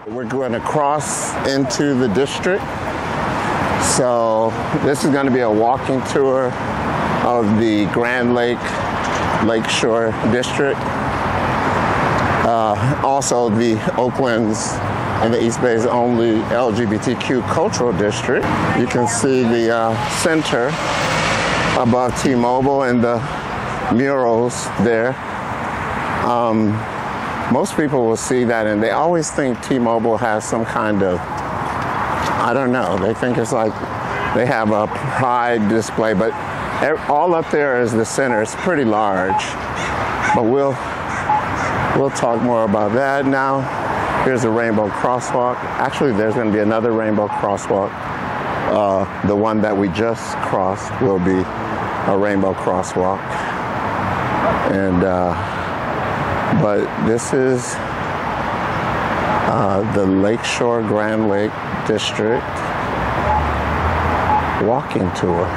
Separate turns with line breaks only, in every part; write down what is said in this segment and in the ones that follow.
We're going to cross into the district. So this is going to be a walking tour of the Grand Lakeshore District. Also the Oakland's and the East Bay's only LGBTQ Cultural District. You can see the center above T-Mobile and the murals there. Most people will see that and they always think T-Mobile has some kind of, I don't know, they think it's like they have a pride display, but all up there is the center. It's pretty large, but we'll talk more about that now. Here's a rainbow crosswalk. Actually, there's going to be another rainbow crosswalk. The one that we just crossed will be a rainbow crosswalk. And but this is the Lakeshore Grand Lake District walking tour.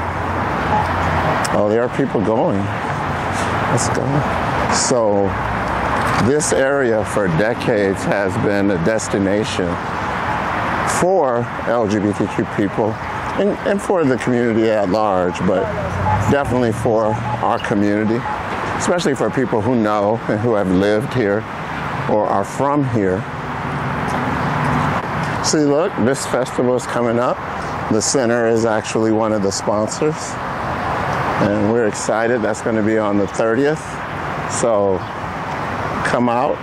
Oh, there are people going. Let's go. So this area for decades has been a destination for LGBTQ people and for the community at large, but definitely for our community, especially for people who know and who have lived here or are from here. See, look, this festival is coming up. The center is actually one of the sponsors, and we're excited. That's going to be on the 30th. So come out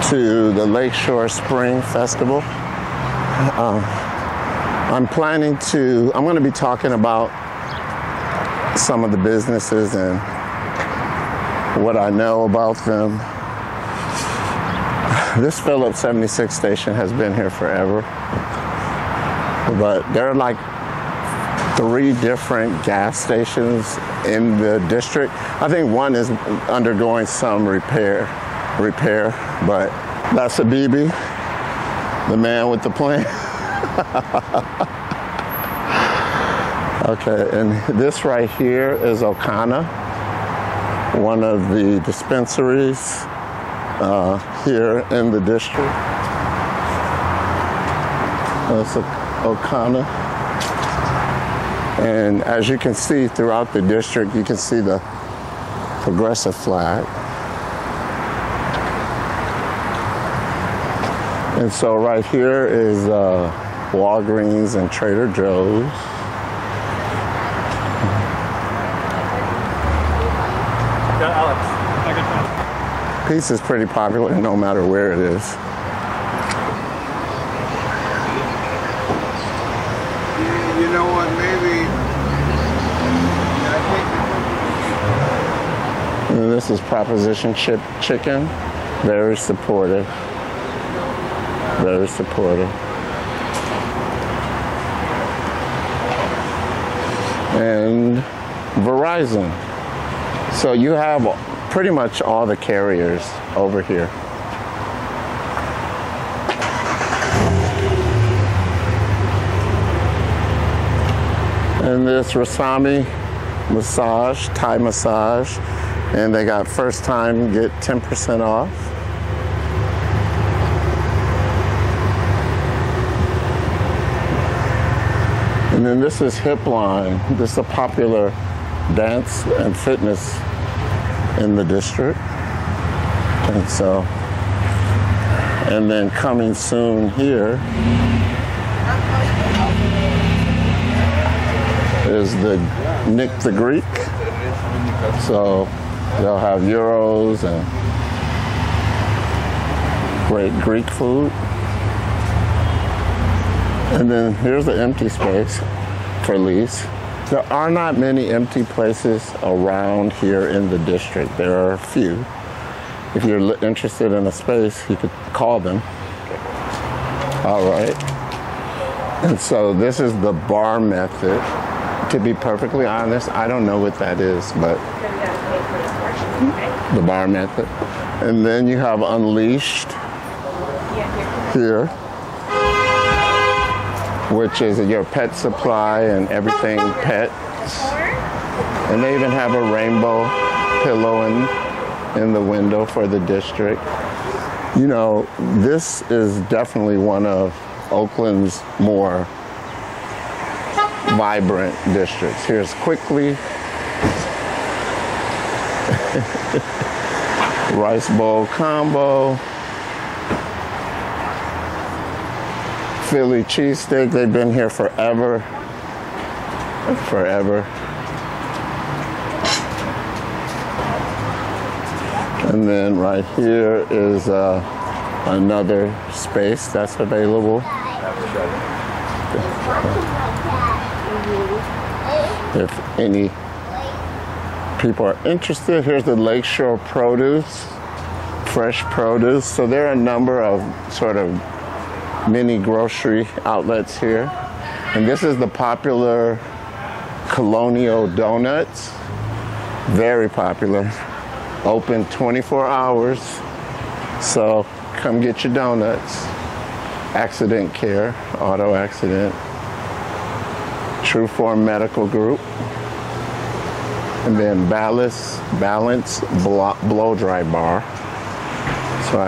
to the Lakeshore Spring Festival. I'm going to be talking about some of the businesses and what I know about them. This Phillips 76 station has been here forever, but there are like 3 different gas stations in the district. I think one is undergoing some repair, but that's Habibi, the man with the plan. Okay, and this right here is Okana, one of the dispensaries here in the district. That's Okana. And as you can see throughout the district, you can see the progressive flag. And so right here is Walgreens and Trader Joe's. Pizza is pretty popular no matter where it is.
You know what, maybe
And this is Proposition Chicken. Very supportive. Very supportive. And Verizon. So you have pretty much all the carriers over here. And this Rasami massage, Thai massage, and they got first time get 10% off. And then this is Hipline. This is a popular dance and fitness in the district. And then coming soon here is the Nick the Greek. So they'll have gyros and great Greek food. And then here's the empty space for lease. There are not many empty places around here in the district. There are a few. If you're interested in a space, you could call them. All right. And so this is the bar method. To be perfectly honest, I don't know what that is, but the bar method. And then you have Unleashed here, which is your pet supply and everything pets. And they even have a rainbow pillow in the window for the district. You know, this is definitely one of Oakland's more vibrant districts. Here's Quickly, rice bowl combo, Philly cheesesteak. They've been here forever. And then right here is another space that's available. If any people are interested, here's the Lakeshore produce, fresh produce. So there are a number of sort of mini grocery outlets here. And this is the popular Colonial Donuts, very popular, open 24 hours. So come get your donuts. Accident care, auto accident, True Form Medical Group, and then Balance Blow Dry Bar. So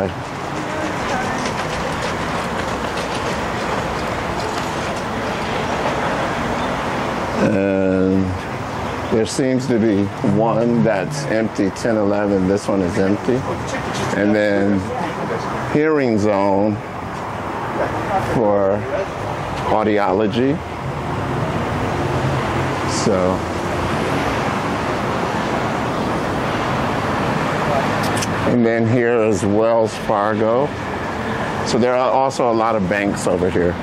and there seems to be one that's empty, 1011. This one is empty. And then Hearing Zone for audiology. So, and then here is Wells Fargo. So there are also a lot of banks over here.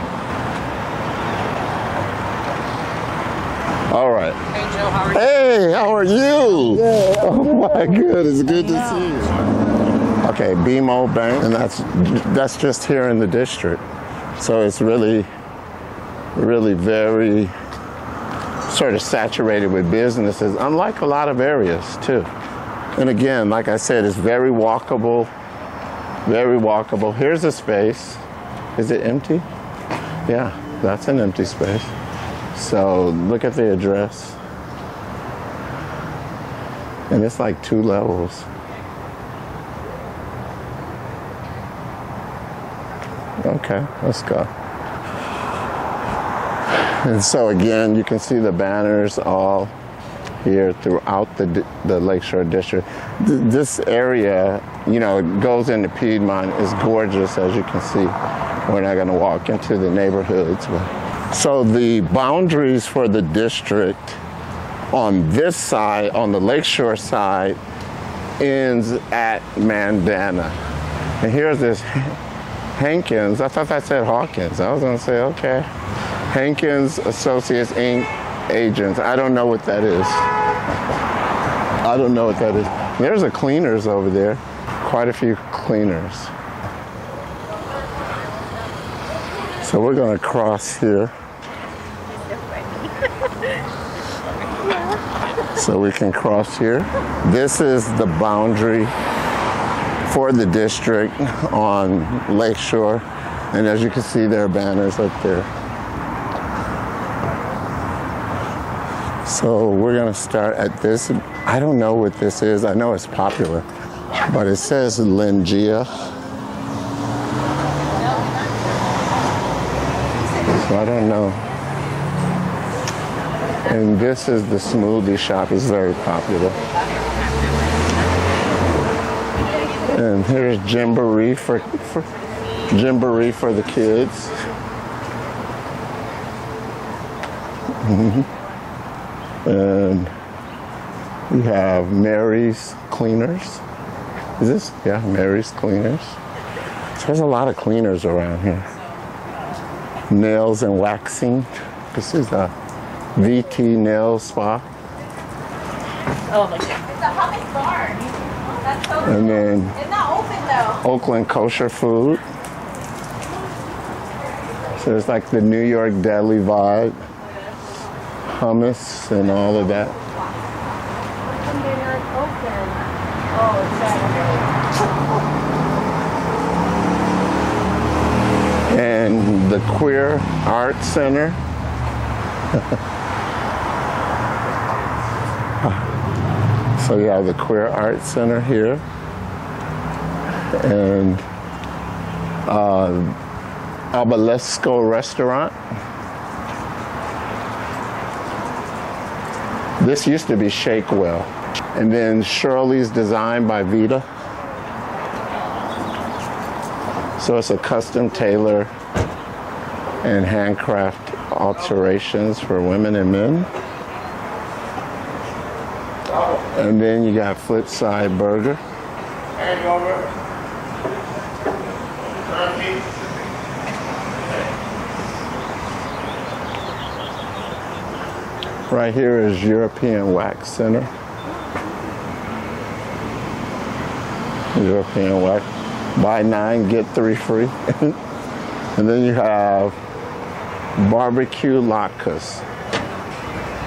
All right.
Hey Joe, how are you?
Hey, how are you?
Yeah.
Oh my goodness, good to see you. Okay, BMO Bank, and that's just here in the district. So it's really very sort of saturated with businesses, unlike a lot of areas too. And again, like I said, it's very walkable, very walkable. Here's a space. Is it empty? Yeah, that's an empty space. So look at the address. And it's like 2 levels. Okay, let's go. And so again, you can see the banners all here throughout the Lakeshore District. This area, you know, it goes into Piedmont. It's gorgeous, as you can see. We're not gonna walk into the neighborhoods. So the boundaries for the district on this side, on the Lakeshore side, ends at Mandana. And here's this Hankins. I thought that said Hawkins. I was gonna say, okay. Hankins Associates Inc. Agents. I don't know what that is. I don't know what that is. There's a cleaners over there. Quite a few cleaners. So we're gonna cross here. So we can cross here. This is the boundary for the district on Lakeshore. And as you can see, there are banners up there. So we're gonna start at this. I don't know what this is. I know it's popular, but it says Lingia. So I don't know. And this is the smoothie shop. It's very popular. And here's Jamboree for the kids. And we have Mary's Cleaners. Is this? Yeah, Mary's Cleaners. So there's a lot of cleaners around here. Nails and waxing. This is a VT nail spa.
Oh my God. It's a hummus bar. That's so
And then
it's not open though.
Oakland Kosher Food. So it's like the New York deli vibe. Hummus and all of that.
When they're not open. Oh, it's Saturday.
And the Queer Art Center. So you have the Queer Art Center here. And Obelisco restaurant. This used to be Shakewell. And then Shirley's Design by Vita. So it's a custom tailor and handcraft alterations for women and men. And then you got Flipside Burger. Right here is European Wax Center. European Wax. Buy 9, get 3 free. And then you have Barbecue Latkes.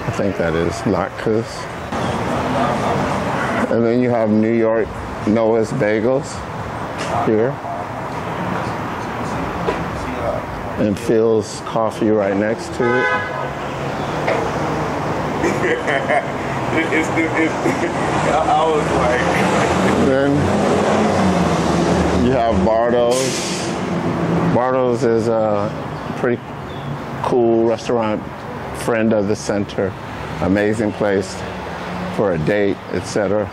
I think that is Latkes. And then you have New York Noah's Bagels here. And Phil's Coffee right next to it.
I was like...
Then you have Bardo's. Bardo's is a pretty cool restaurant, friend of the center. Amazing place for a date, etc.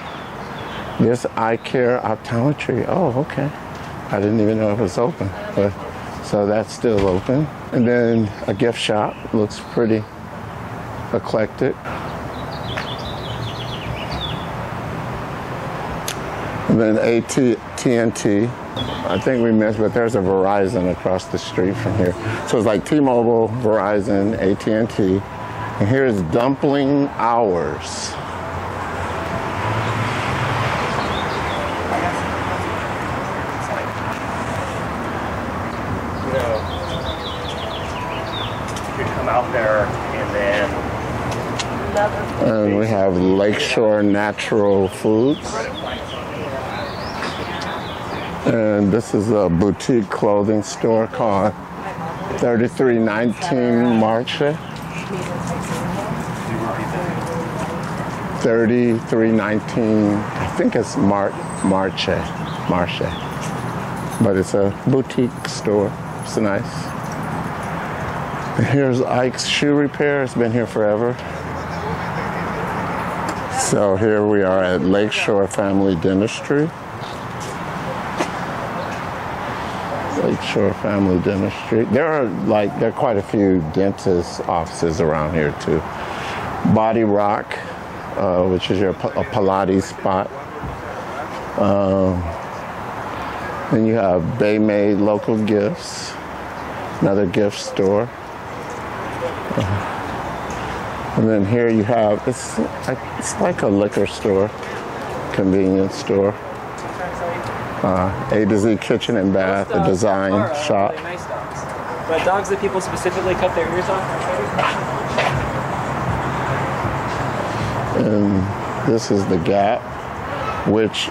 This eye care optometry. Oh, okay. I didn't even know it was open. But, so that's still open. And then a gift shop. Looks pretty eclectic. And then AT&T. I think we missed, but there's a Verizon across the street from here. So it's like T-Mobile, Verizon, AT&T. And here's Dumpling Hours.
You know, you could come out there and then...
And we have Lakeshore Natural Foods. And this is a boutique clothing store called 3319 Marche. 3319, I think it's Marche. But it's a boutique store. It's nice. And here's Ike's Shoe Repair. It's been here forever. So here we are at Lakeshore Family Dentistry. Lakeshore Family Dentistry. There are quite a few dentist offices around here too. Body Rock, which is a Pilates spot. Then you have Bay-Made Local Gifts, another gift store. And then here you have, it's like a liquor store, convenience store. A to Z Kitchen and Bath, a design shop.
Really nice dogs. But dogs that people specifically cut their ears off?
And this is the Gap, which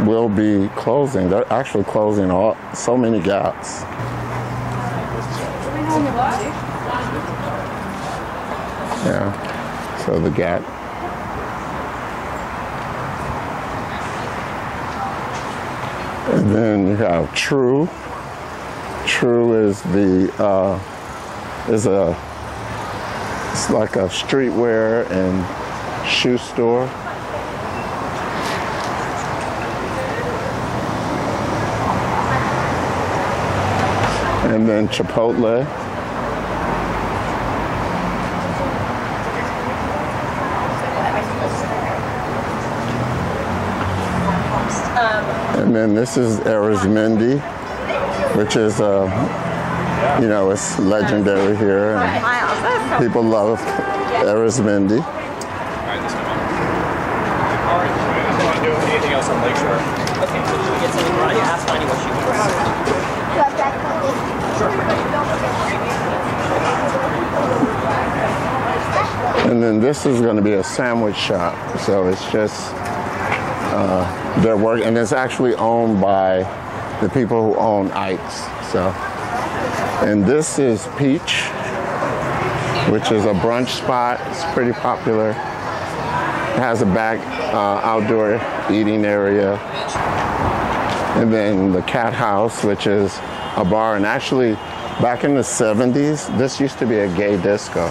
will be closing. They're actually closing so many Gaps. Yeah, so the Gap. And then you have True. True is it's like a streetwear and shoe store. And then Chipotle. And then this is Arizmendi, which is, it's legendary here. And people love Arizmendi.
Anything else on Lakeshore? Okay, so should we get something right? Ask Heidi what she wants.
And then this is going to be a sandwich shop. So it's just, their work, and it's actually owned by the people who own Ike's. So, and this is Peach, which is a brunch spot. It's pretty popular. It has a back outdoor eating area. And then the Cat House, which is a bar. And actually, back in the 70s, this used to be a gay disco.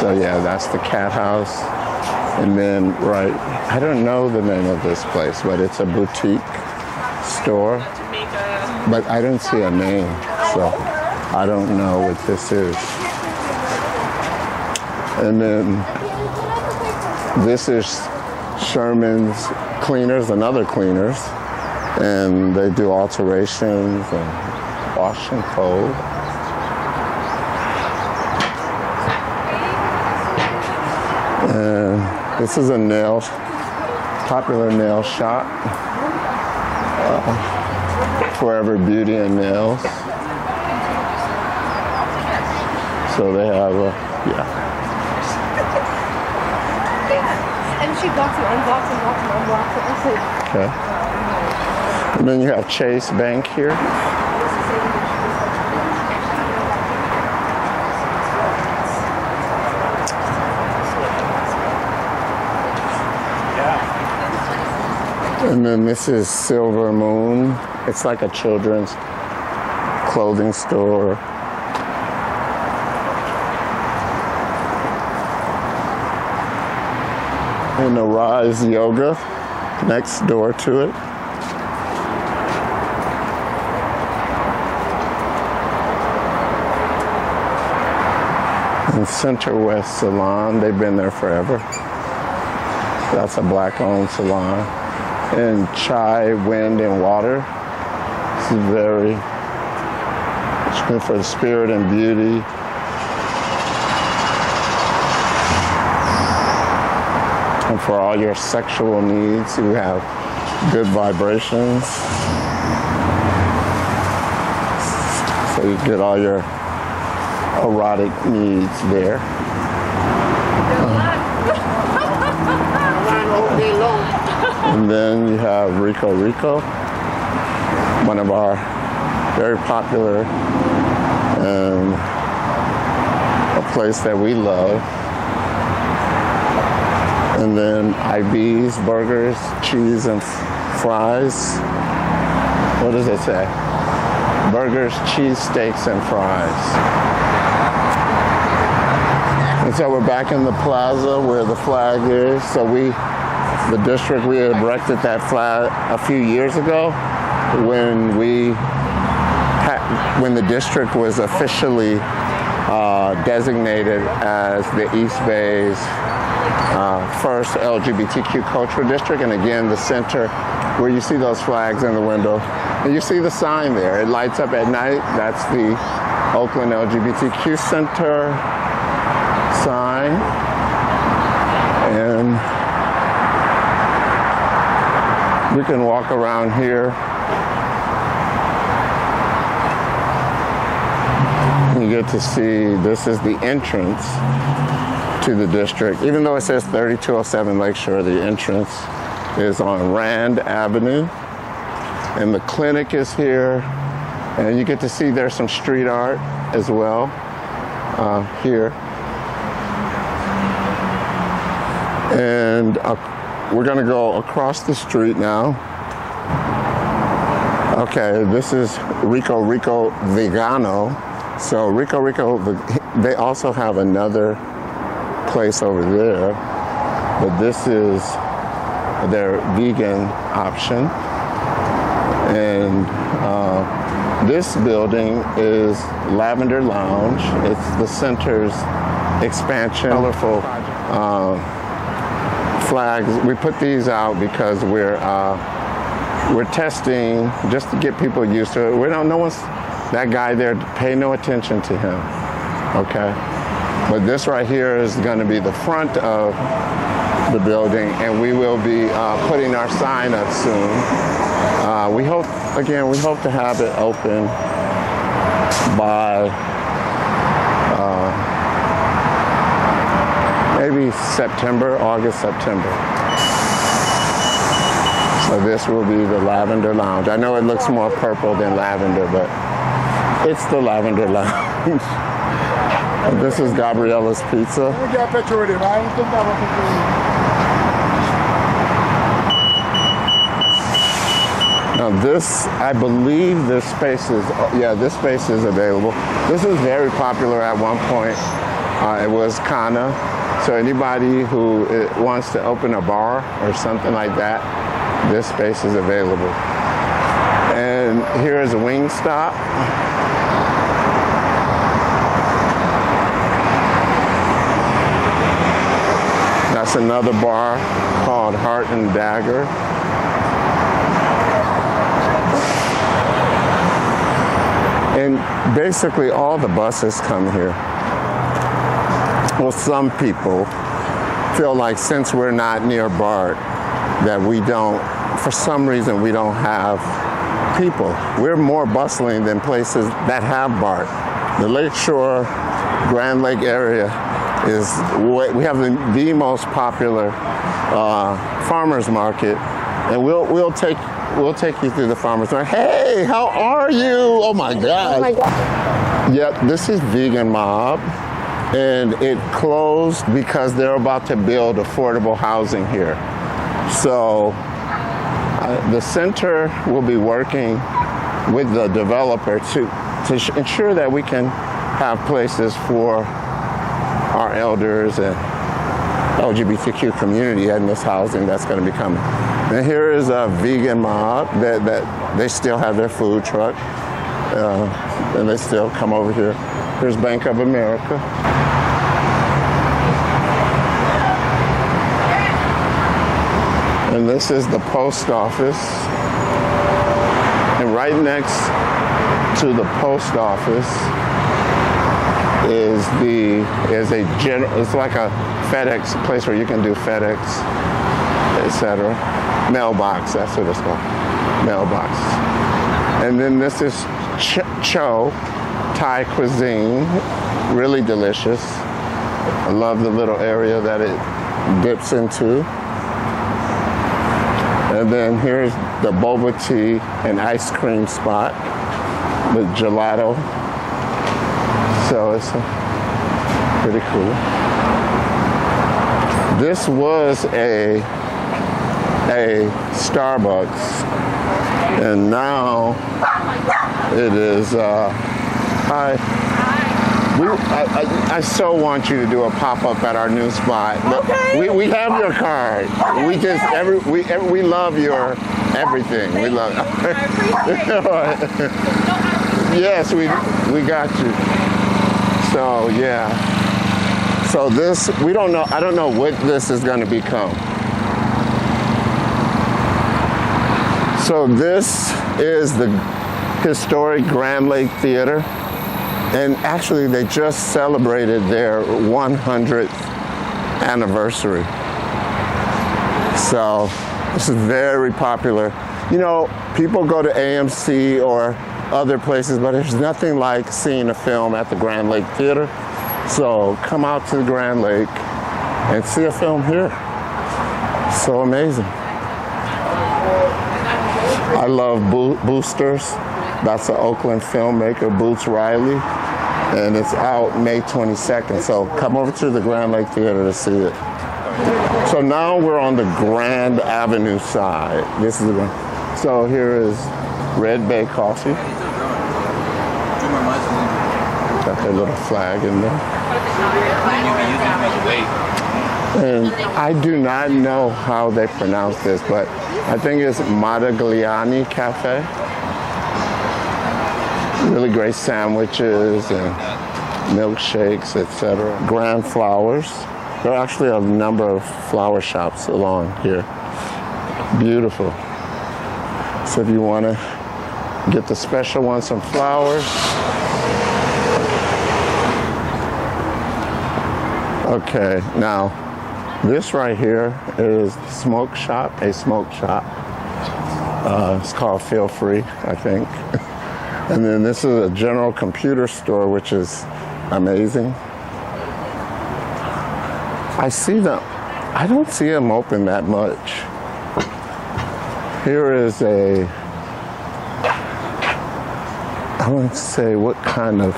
So yeah, that's the Cat House. And then I don't know the name of this place, but it's a boutique store. But I don't see a name, so I don't know what this is. And then this is Sherman's Cleaners, another cleaners. And they do alterations and wash and fold. And this is a popular nail shop. Forever Beauty and Nails. So they have
And she blocks and unblocks and blocks and unblocks.
Okay. And then you have Chase Bank here. And then this is Silver Moon. It's like a children's clothing store. And the Rise Yoga next door to it. And Center West Salon, they've been there forever. That's a black-owned salon. And Chai, Wind, and Water. This is it's good for the spirit and beauty. And for all your sexual needs, you have good vibrations. So you get all your erotic needs there. And then you have Rico Rico, one of our very popular and a place that we love. And then IB's Burgers, Cheese, and Fries. What does it say? Burgers, cheese, steaks, and fries. And so we're back in the plaza where the flag is. So the district, we erected that flag a few years ago when the district was officially designated as the East Bay's first LGBTQ Cultural District. And again, the center where you see those flags in the window, and you see the sign there. It lights up at night. That's the Oakland LGBTQ Center sign. And we can walk around here. You get to see, this is the entrance to the district. Even though it says 3207 Lakeshore, the entrance is on Rand Avenue. And the clinic is here. And you get to see there's some street art as well here. And we're gonna go across the street now. Okay, this is Rico Rico Vegano. So Rico Rico, they also have another place over there, but this is their vegan option. And this building is Lavender Lounge. It's the center's expansion. Colorful flags. We put these out because we're testing just to get people used to it. No one's that guy there. Pay no attention to him. Okay, but this right here is going to be the front of the building, and we will be putting our sign up soon. We hope to have it open by maybe August, September. So this will be the Lavender Lounge. I know it looks more purple than lavender, but it's the Lavender Lounge. This is Gabriella's Pizza. Now this, I believe this space is, this space is available. This was very popular at one point. It was Kana. So anybody who wants to open a bar or something like that, this space is available. And here is a Wingstop. That's another bar called Heart and Dagger. And basically all the buses come here. Well, some people feel like since we're not near BART, that we don't, for some reason, we don't have people. We're more bustling than places that have BART. The Lakeshore, Grand Lake area is, we have the most popular farmers market, and we'll take you through the farmers market. Hey, how are you? Oh my God. Oh my God. Yep, this is Vegan Mob. And it closed because they're about to build affordable housing here. So the center will be working with the developer to ensure that we can have places for our elders and LGBTQ community in this housing that's going to be coming. And here is a Vegan Mob that they still have their food truck, and they still come over here. Here's Bank of America. And this is the post office. And right next to the post office it's like a FedEx place where you can do FedEx, etc. Mailbox, that's what it's called. Mailbox. And then this is Cho, Thai cuisine, really delicious. I love the little area that it dips into. And then here's the boba tea and ice cream spot with gelato. So it's pretty cool. This was a Starbucks, and now it is, hi. I so want you to do a pop-up at our new spot. Okay. We have your card. We just we love your everything. We love. Yes, we got you. So yeah. So this, we don't know. I don't know what this is going to become. So this is the historic Grand Lake Theater. And actually, they just celebrated their 100th anniversary. So this is very popular. You know, people go to AMC or other places, but there's nothing like seeing a film at the Grand Lake Theater. So come out to the Grand Lake and see a film here. So amazing. I love Boosters. That's an Oakland filmmaker, Boots Riley, and it's out May 22nd. So come over to the Grand Lake Theater to see it. So now we're on the Grand Avenue side. This is so here is Red Bay Coffee. Got their little flag in there. And I do not know how they pronounce this, but I think it's Madagliani Cafe. Really great sandwiches and milkshakes, etc. Grand Flowers. There are actually a number of flower shops along here. Beautiful. So if you want to get the special one, some flowers. Okay, now this right here is a smoke shop. It's called Feel Free, I think. And then this is a general computer store, which is amazing. I see them. I don't see them open that much. Here is I want to say what kind of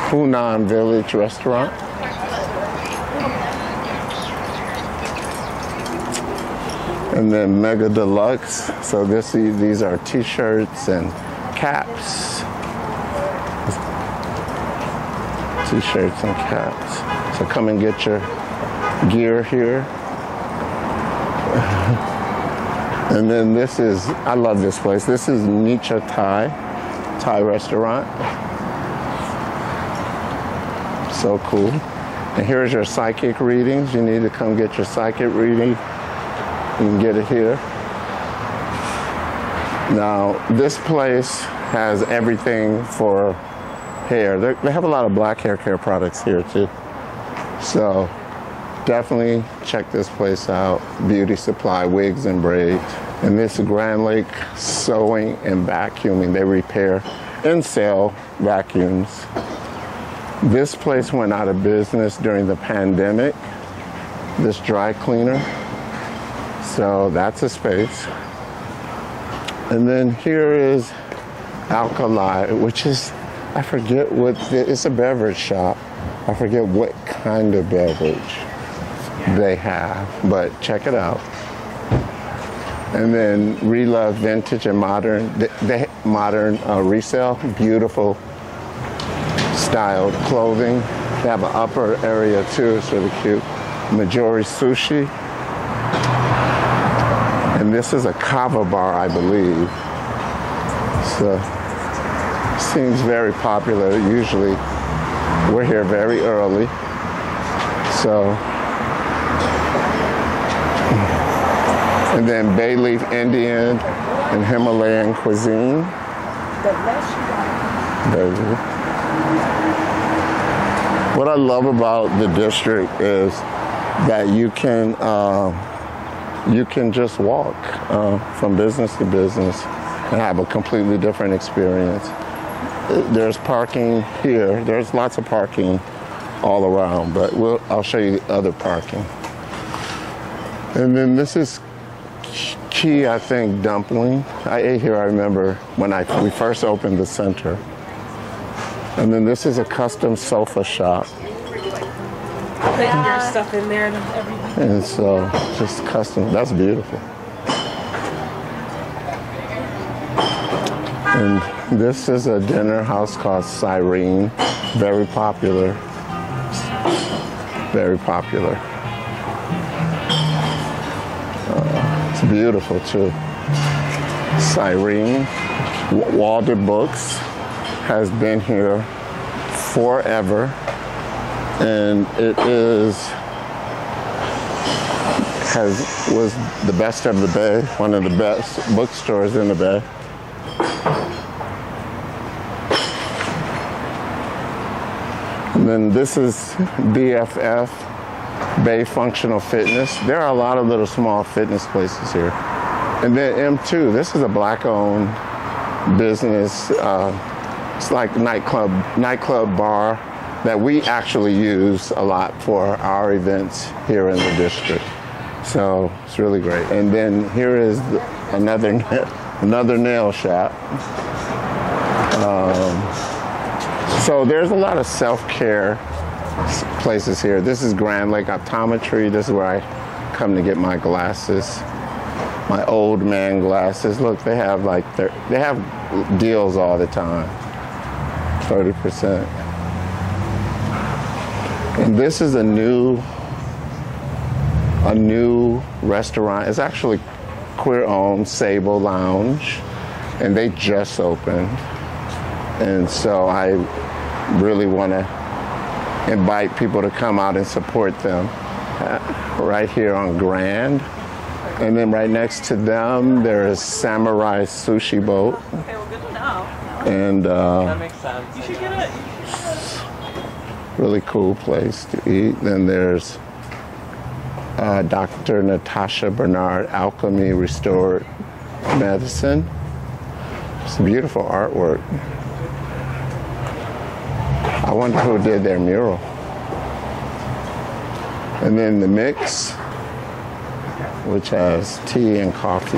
Hunan Village restaurant. And then Mega Deluxe. So these are t-shirts and caps. T-shirts and caps. So come and get your gear here. And then this is, I love this place. This is Nicha Thai restaurant. So cool. And here's your psychic readings. You need to come get your psychic reading. You can get it here. Now, this place has everything for hair. They have a lot of black hair care products here too. So definitely check this place out. Beauty supply, wigs and braids. And this is Grand Lake Sewing and Vacuuming. They repair and sell vacuums. This place went out of business during the pandemic, this dry cleaner. So that's a space. And then here is Alkali, which is, I forget it's a beverage shop. I forget what kind of beverage they have, but check it out. And then Relove Vintage and Modern, modern resale, beautiful styled clothing. They have an upper area too, it's really cute. Majori Sushi. And this is a kava bar, I believe. So, seems very popular. Usually, we're here very early. So, and then Bay Leaf Indian and Himalayan cuisine. What I love about the district is that you can just walk from business to business and have a completely different experience. There's parking here. There's lots of parking all around, but I'll show you the other parking. And then this is Key, I think, dumpling. I ate here, I remember, when we first opened the center. And then this is a custom sofa shop.
Putting your stuff in there and everything.
And so, just custom, that's beautiful. And this is a dinner house called Cyrene. Very popular. Very popular. It's beautiful too. Cyrene. Walden Books has been here forever. And it was the best of the Bay, one of the best bookstores in the Bay. And then this is BFF, Bay Functional Fitness. There are a lot of little small fitness places here. And then M2, this is a black-owned business. It's like nightclub bar that we actually use a lot for our events here in the district. So it's really great. And then here is another nail shop. So there's a lot of self-care places here. This is Grand Lake Optometry. This is where I come to get my glasses, my old man glasses. Look, they have deals all the time, 30%. And this is a new restaurant. It's actually queer-owned, Sable Lounge, and they just opened. And so I really want to invite people to come out and support them right here on Grand. And then right next to them, there is Samurai Sushi Boat.
Okay, well, good to know.
And
That makes sense. You should get it.
really cool place to eat. Then there's Dr. Natasha Bernard Alchemy Restored Medicine. It's beautiful artwork. I wonder who did their mural. And then the Mix, which has tea and coffee.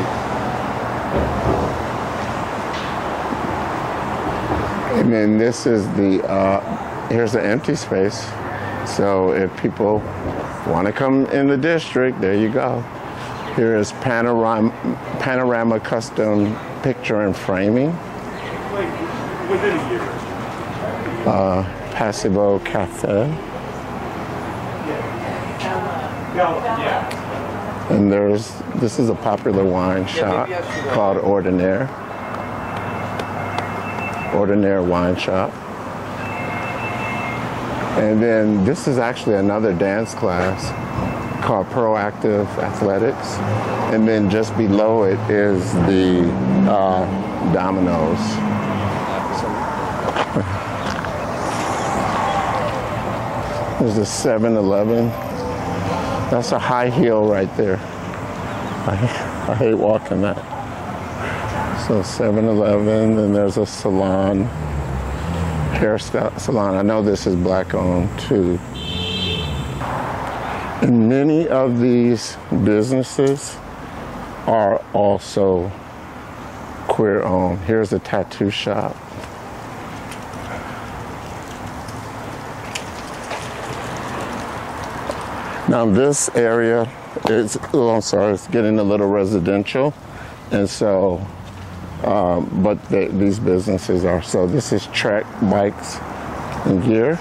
And then this is here's an empty space. So if people want to come in the district, there you go. Here is Panorama Custom Picture and Framing.
Within a year.
Pasivo Cafe.
Yeah.
And this is a popular wine shop called Ordinaire. Ordinaire Wine Shop. And then this is actually another dance class called Proactive Athletics. And then just below it is the Domino's. There's a 7-Eleven. That's a high heel right there. I hate walking that. So 7-Eleven, and there's a salon, hairstyle salon. I know this is black owned too. And many of these businesses are also queer owned. Here's a tattoo shop. Now this area is, it's getting a little residential. And so, but these businesses are, so this is Trek Bikes and Gear.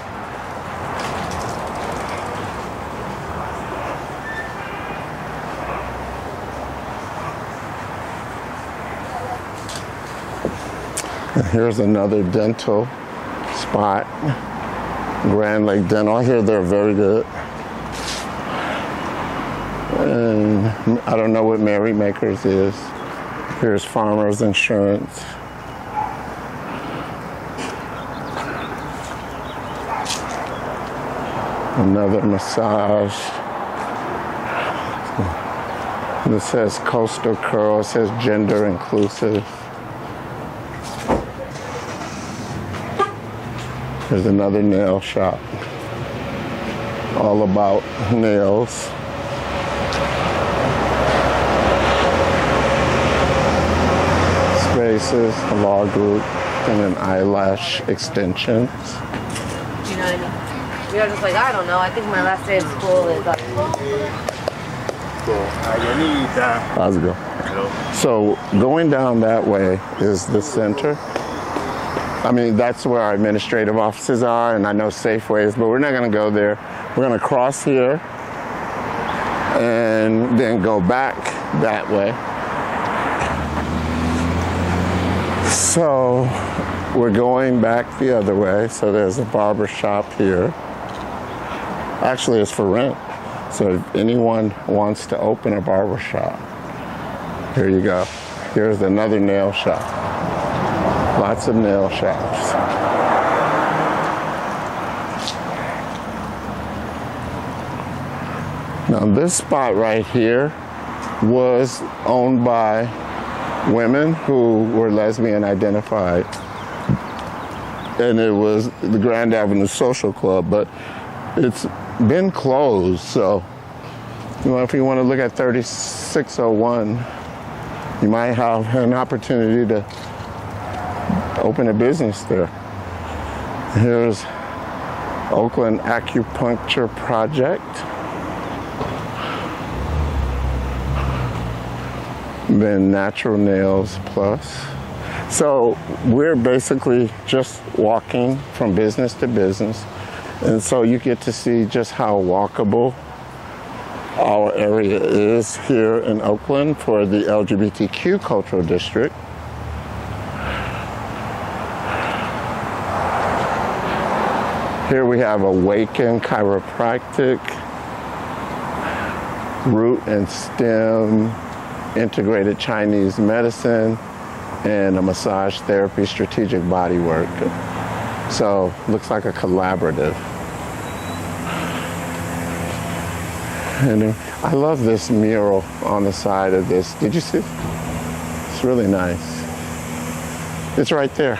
And here's another dental spot, Grand Lake Dental. I hear they're very good. And I don't know what Mary Makers is. Here's Farmers Insurance. Another massage. This says Coastal Curl. It says gender inclusive. There's another nail shop. All about nails. Spaces, a law group, and then eyelash extensions.
You know what I mean? You're just like, I don't know. I think my last day of school is up.
How's it go? So going down that way is the center. I mean, that's where our administrative offices are, and I know Safeways, but we're not going to go there. We're going to cross here and then go back that way. So we're going back the other way. So there's a barber shop here. Actually, it's for rent. So if anyone wants to open a barber shop, here you go. Here's another nail shop. Lots of nail shops. Now this spot right here was owned by women who were lesbian identified. And it was the Grand Avenue Social Club, but it's been closed. So, if you want to look at 3601, you might have an opportunity to open a business there. Here's Oakland Acupuncture Project. Then Natural Nails Plus. So we're basically just walking from business to business. And so you get to see just how walkable our area is here in Oakland for the LGBTQ Cultural District. Here we have Awaken Chiropractic, Root and Stem, Integrated Chinese Medicine, and a massage therapy, strategic body work. So looks like a collaborative. And I love this mural on the side of this. Did you see? It's really nice. It's right there.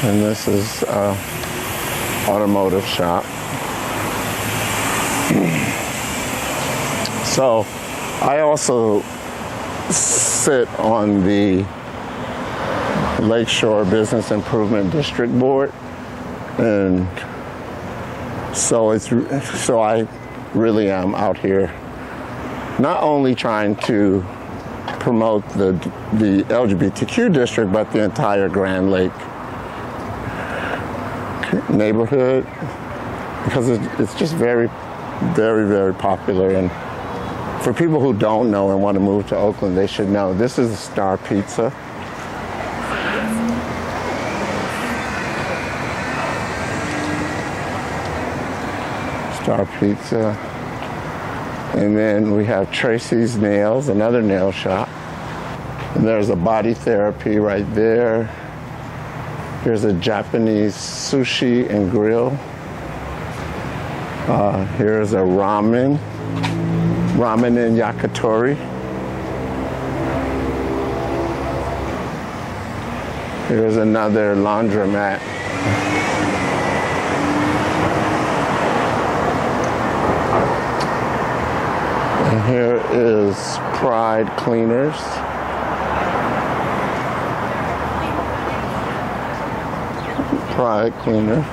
And this is automotive shop. So I also sit on the Lakeshore Business Improvement District Board, and so I really am out here not only trying to promote the LGBTQ district, but the entire Grand Lake neighborhood, because it's just very, very, very popular. And for people who don't know and want to move to Oakland, they should know. This is Star Pizza. Star Pizza. And then we have Tracy's Nails, another nail shop. And there's a body therapy right there. Here's a Japanese sushi and grill. Here's a ramen and yakitori. Here's another laundromat. And here is Pride Cleaners. Pride Cleaners.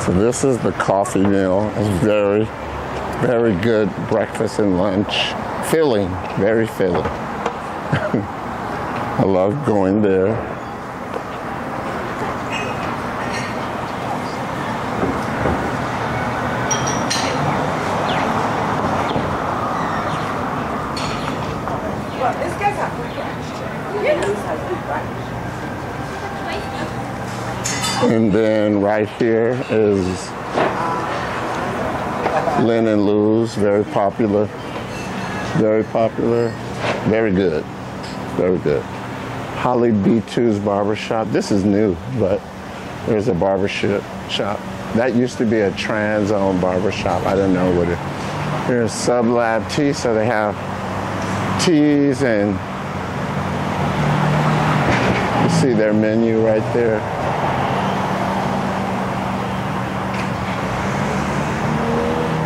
So this is the coffee meal. It's very, very good breakfast and lunch. Filling, very filling. I love going there. And then right here is Lynn and Lou's, very popular, very popular, very good, very good. Holly B2's Barbershop. This is new, but there's a barbershop shop. That used to be a trans-owned barbershop. I don't know what it. Here's Sublab Tea, so they have teas, and you see their menu right there.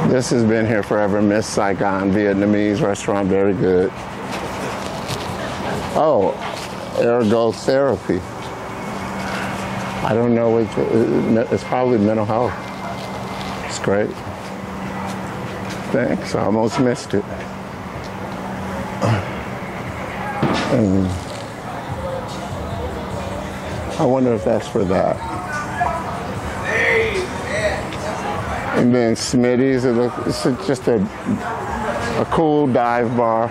This has been here forever. Miss Saigon Vietnamese restaurant, very good. Oh, ergotherapy. I don't know what it's probably mental health. It's great. Thanks. I almost missed it. And I wonder if that's for that. And then Smitty's, it's just a cool dive bar.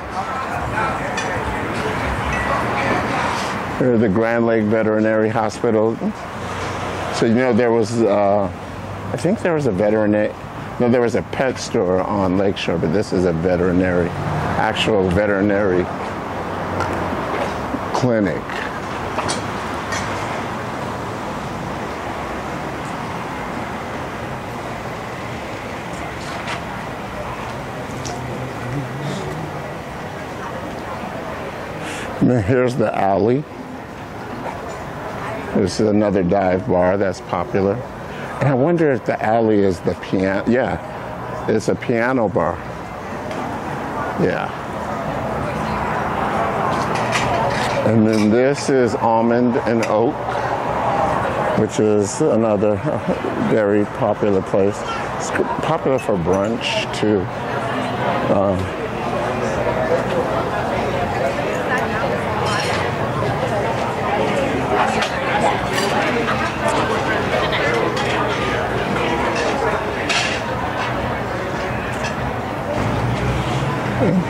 Here's the Grand Lake Veterinary Hospital. So you know there was, I think there was a there was a pet store on Lakeshore, but this is a actual veterinary clinic. And then here's the alley. This is another dive bar that's popular. And I wonder if the alley is the piano. Yeah, it's a piano bar. Yeah. And then this is Almond and Oak, which is another very popular place. It's popular for brunch too.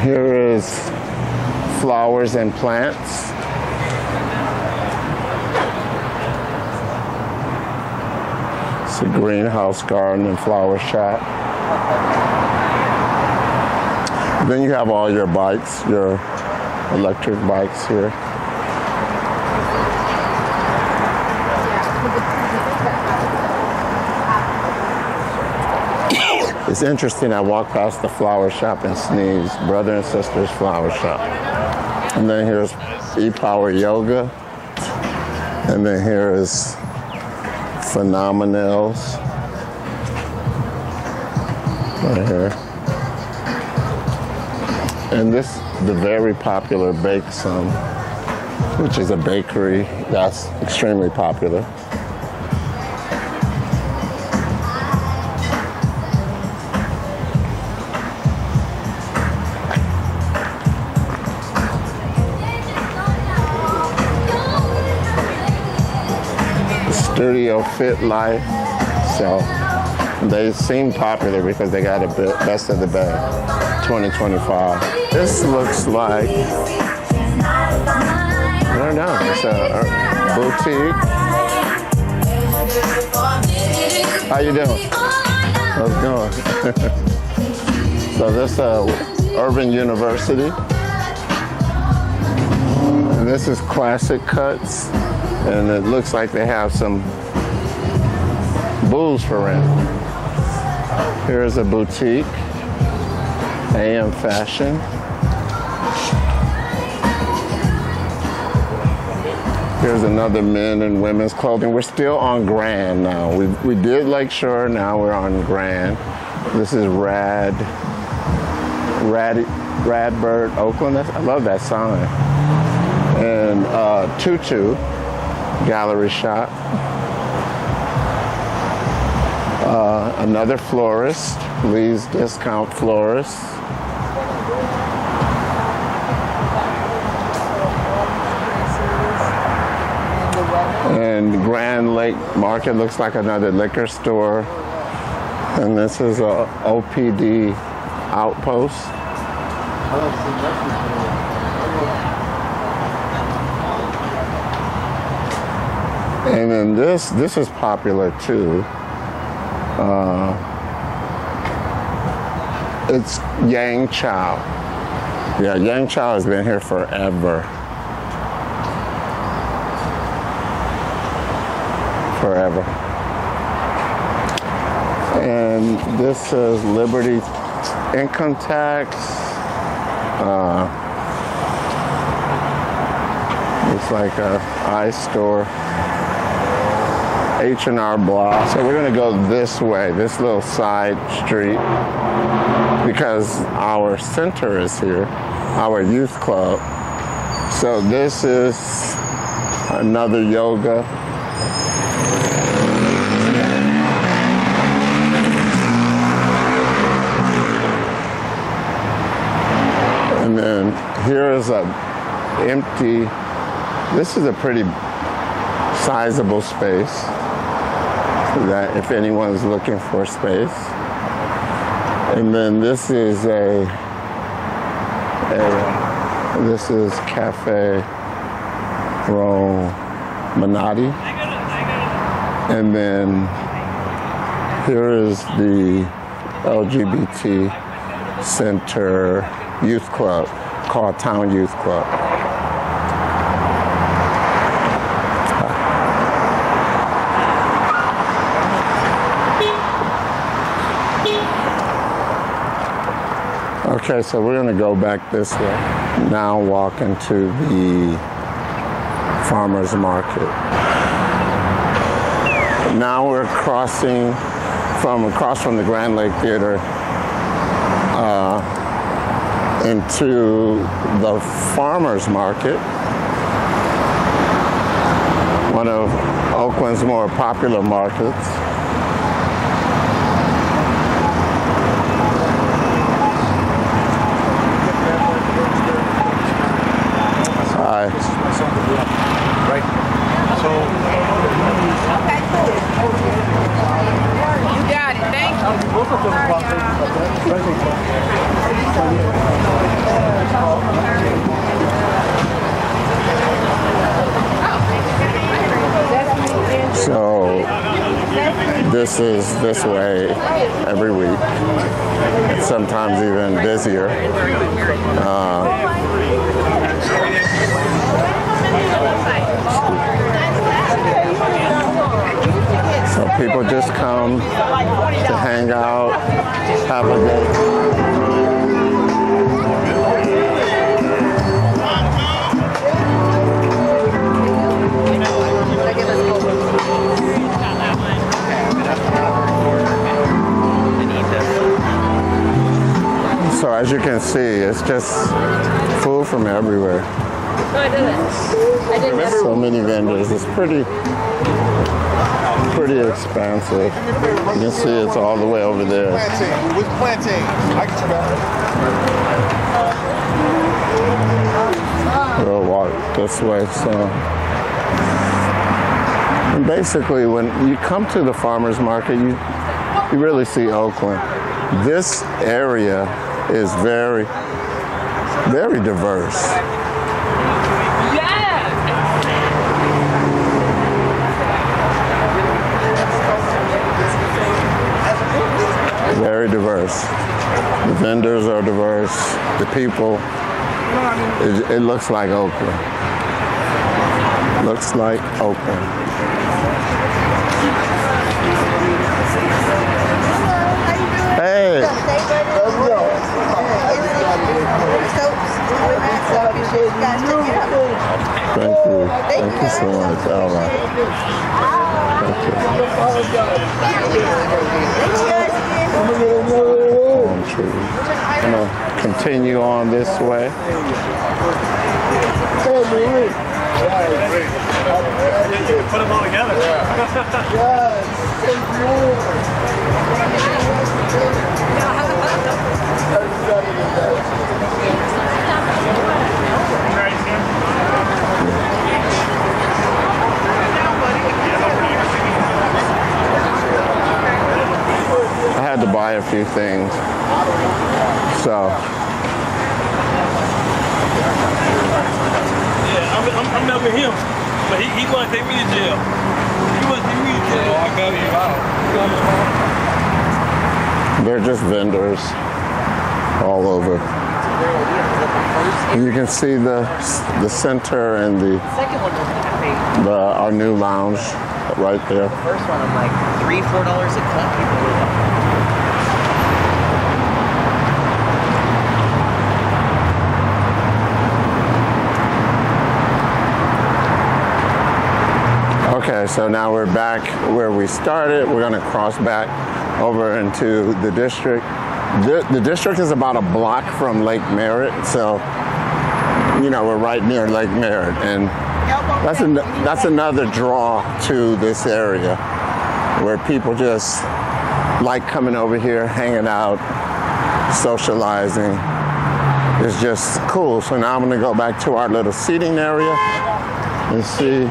Here is Flowers and Plants. It's a greenhouse garden and flower shop. Then you have all your bikes, your electric bikes here. It's interesting, I walked past the flower shop and sneezed. Brother and sister's flower shop. And then here's E-Power Yoga. And then here is Phenomenals. Right here. And this, the very popular Bake Some, which is a bakery that's extremely popular. Studio Fit Life. So they seem popular because they got a bit best of the best 2025. This looks like, I don't know, it's a boutique. How you doing? How's it going? So this Urban University. And this is Classic Cuts. And it looks like they have some booths for rent. Here's a boutique, AM Fashion. Here's another men and women's clothing. We're still on Grand now. We did Lakeshore, now we're on Grand. This is Radbird, Oakland. I love that sign. And Tutu Gallery Shop. Another florist, Lee's Discount Florist. And Grand Lake Market looks like another liquor store. And this is a OPD outpost. And then this is popular too. It's Yang Chow. Yeah, Yang Chow has been here forever. Forever. And this is Liberty Income Tax. It's like a iStore. H&R Block. So we're gonna go this way, this little side street, because our center is here, our youth club. So this is another yoga. And then here is a empty, this is a pretty sizable space. That if anyone's looking for space. And then this is this is Cafe Romanati. And then here is the LGBT Center Youth Club called Town Youth Club. Okay, so we're gonna go back this way. Now walk into the farmer's market. Now we're crossing across from the Grand Lake Theater into the farmer's market, one of Oakland's more popular markets.
Right. So.
Okay, cool. You got it. Thank you.
Both of them
So this is this way every week. It's sometimes even busier. So people just come to hang out, have a day. you can see, it's just food from everywhere.
No, I didn't. I didn't.
So many vendors. It's pretty expansive. You can see it's all the way over there.
Plantain. With plantain. I can smell it.
We'll walk this way. So, and basically, when you come to the farmers market, you really see Oakland. This area is very, very diverse. Very diverse. The vendors are diverse. The people, it looks like Oakland. Looks like Oakland. Hey. Thank you. Thank you so much. All right. Palm trees. I'm gonna continue on this way.
Put them all together.
I had to buy a few things. So.
Yeah, I'm helping him, but he want to take me to jail. He want to take me to jail. I got you out.
They're just vendors all over. And you can see the center and our new lounge right there.
The first one, I'm like $3-4 a cup. People were like,
Okay, so now we're back where we started. We're going to cross back over into the district. The district is about a block from Lake Merritt, so we're right near Lake Merritt, and that's another draw to this area, where people just like coming over here, hanging out, socializing. It's just cool. So now I'm going to go back to our little seating area and see.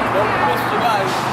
Don't miss your life.